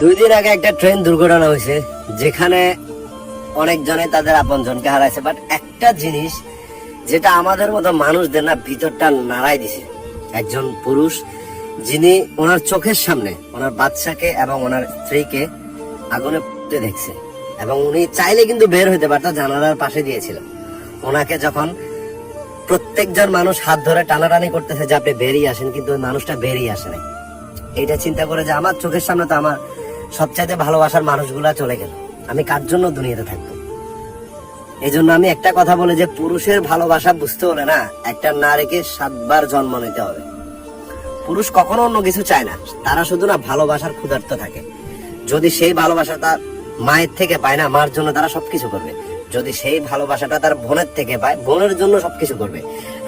2 দিন আগে একটা ট্রেন দুর্ঘটনা হয়েছে, যেখানে অনেকজনে তাদের আপনজনকে হারাইছে। বাট একটা জিনিস যেটা আমাদের মতো মানুষদের না ভিতরটা নাড়াই দিছে, একজন পুরুষ যিনি ওনার চোখের সামনে ওনার বাচ্চাকে এবং ওনার স্ত্রীকে আগুনে পুড়তে দেখছে, এবং উনি চাইলে কিন্তু বের হইতে পারতো, জানালার পাশে দিয়েছিল। ওনাকে যখন প্রত্যেকজন মানুষ হাত ধরে টানাটানি করতেছে যে আপনি বেরিয়ে আসেন, কিন্তু ওই মানুষটা বেরিয়ে আসে নাই। এইটা চিন্তা করে যে আমার চোখের সামনে তো আমার সবচাইতে ভালোবাসার মানুষগুলা চলে গেল, আমি কার জন্য দুনিয়াতে থাকবো? এই জন্য আমি একটা কথা বলি যে পুরুষের ভালোবাসা বুঝতে হলে না একটা নারীকে 7 বার জন্ম নিতে হবে। পুরুষ কখনো অন্য কিছু চায় না, তারা শুধু না ভালোবাসার ক্ষুধার্ত থাকে। যদি সেই ভালোবাসাটা মায়ের থেকে পায় না, মার জন্য তারা সবকিছু করবে। যদি সেই ভালোবাসাটা তার বোনের থেকে পায়, বোনের জন্য সবকিছু করবে।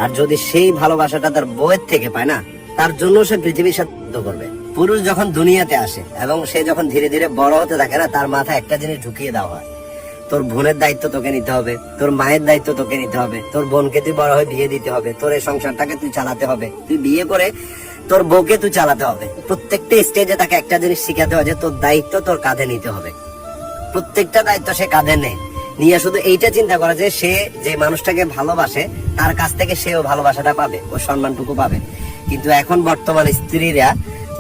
আর যদি সেই ভালোবাসাটা তার বউয়ের থেকে পায় না, তার জন্য সে পৃথিবীর সাথে যুদ্ধ করবে। পুরুষ যখন দুনিয়াতে আসে এবং সে যখন ধীরে ধীরে বড় হতে থাকে না, তার মাথায় একটা জিনিস ঢুকিয়ে দেওয়া হয়, তোর বোনের দায়িত্ব তোকে নিতে হবে, তোর মায়ের দায়িত্ব তোকে নিতে হবে, তোর বোনকে তুই বড় হয়ে বিয়ে দিতে হবে, তোর এই সংসারটাকে তুই চালাতে হবে, তুই বিয়ে করে তোর বউকে তুই চালাতে হবে। প্রত্যেকটা স্টেজে তাকে একটা জিনিস শিখাতে হয় যে তোর দায়িত্ব তোর কাঁধে নিতে হবে। প্রত্যেকটা দায়িত্ব সে কাঁধে নেয়, নিয়ে শুধু এইটা চিন্তা করে যে সে যে মানুষটাকে ভালোবাসে তার কাছ থেকে সেও ভালোবাসাটা পাবে, ও সম্মানটুকু পাবে। কিন্তু এখন বর্তমান স্ত্রীরা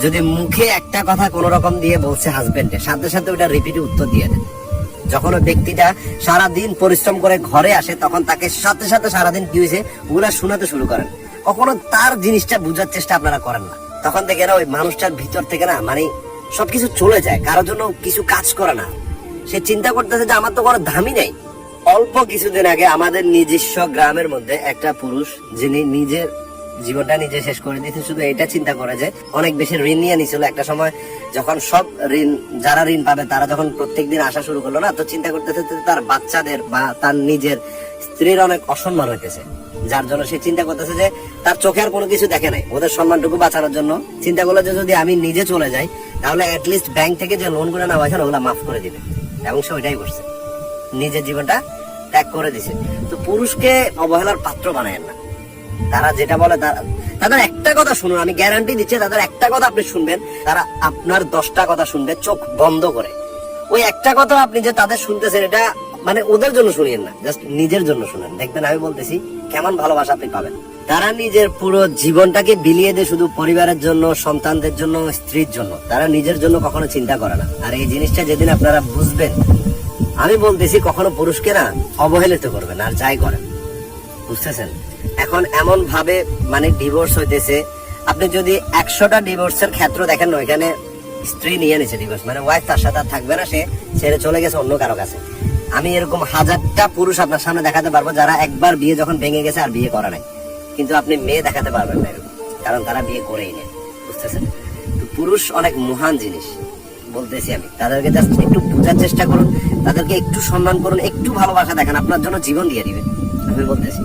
যদি মুখে একটা কথা কোন রকম দিয়ে বলছে হাজবেন্ডের, সাথে সাথে ওটা রিপিটে উত্তর দিয়ে দেয়। যখন ওই ব্যক্তিটা সারাদিন পরিশ্রম করে ঘরে আসে, তখন তাকে সাথে সাথে সারাদিন কি হয়েছে ওগুলা শোনাতে শুরু করেন। কখনো তার জিনিসটা বোঝার চেষ্টা আপনারা করেন না। তখন থেকে না ওই মানুষটার ভিতর থেকে না মানে সবকিছু চলে যায়, কারোর জন্য কিছু কাজ করে না। সে চিন্তা করতেছে যে আমার তো কোনো দামই নেই। অল্প কিছুদিন আগে আমাদের নিজস্ব গ্রামের মধ্যে একটা পুরুষ, যিনি নিজের জীবনটা নিজে শেষ করে দিয়েছে, শুধু এটা চিন্তা করে যে অনেক বেশি ঋণ নিয়ে নিছিল। একটা সময় যখন সব ঋণ, যারা ঋণ পাবে তারা যখন প্রত্যেকদিন আসা শুরু করলো না, তো চিন্তা করতেছে তার বাচ্চাদের বা তার নিজের স্ত্রীর অনেক অসম্মান হইতেছে, যার জন্য সে চিন্তা করতেছে যে তার চোখে আর কোনো কিছু দেখে নাই, ওদের সম্মানটুকু বাঁচানোর জন্য চিন্তা করলো যে যদি আমি নিজে চলে যাই তাহলে অ্যাটলিস্ট ব্যাংক থেকে যে লোন গুলো নেওয়া হয় ওগুলো মাফ করে দিবে। এবং সে ওইটাই করছে, নিজের জীবনটা ত্যাগ করে দিছে। তো পুরুষকে অবহেলার পাত্র বানায় না। তারা যেটা বলে তাদের একটা কথা শুনুন, আমি গ্যারান্টি দিচ্ছি তাদের একটা কথা আপনি শুনবেন, তারা আপনার 10টা কথা শুনবে চোখ বন্ধ করে। ওই একটা কথা আপনি যে তাদের শুনতেছেন, এটা মানে ওদের জন্য শুনিয়েন না, জাস্ট নিজের জন্য শুনেন, দেখবেন আমি বলতেছি কেমন ভালোবাসা আপনি পাবেন। তারা নিজের পুরো জীবনটাকে বিলিয়ে দেয় শুধু পরিবারের জন্য, সন্তানদের জন্য, স্ত্রীর জন্য। তারা নিজের জন্য কখনো চিন্তা করে না। আর এই জিনিসটা যেদিন আপনারা বুঝবেন, আমি বলতেছি কখনো পুরুষকে না অবহেলিত করবেন, আর যাই করেন, বুঝতেছেন? এখন এমন ভাবে মানে ডিভোর্স হইতেছে, আপনি যদি 100টা ডিভোর্সের ক্ষেত্র দেখেন, ওইখানে স্ত্রী নিয়ে নিছে ডিভোর্স, মানে ওয়াইফ তার সাথে থাকবে না, সে ছেড়ে চলে গেছে অন্য কারো কাছে। আমি এরকম 1000টা পুরুষ আপনার সামনে দেখাতে পারবো যারা একবার বিয়ে যখন ভেঙে গেছে আর বিয়ে করা নাই। কিন্তু আপনি মেয়ে দেখাতে পারবেন না এরকম, কারণ তারা বিয়ে করেই নেয়, বুঝতেছেন? তো পুরুষ অনেক মহান জিনিস, বলতেছি আমি। তাদেরকে জাস্ট একটু বোঝার চেষ্টা করুন, তাদেরকে একটু সম্মান করুন, একটু ভালোবাসা দেখান, আপনার জন্য জীবন দিয়ে দিবে, আমি বলতেছি,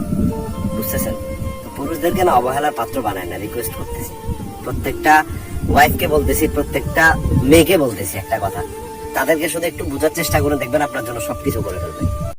বুঝতেছেন? তো পুরুষদেরকে না অবহেলার পাত্র বানায় না, রিকোয়েস্ট করতেছি। প্রত্যেকটা ওয়াইফকে বলতেছি, প্রত্যেকটা মেয়েকে বলতেছি একটা কথা, তাদেরকে শুধু একটু বোঝার চেষ্টা করুন, দেখবেন আপনার জন্য সবকিছু করে ফেলবে।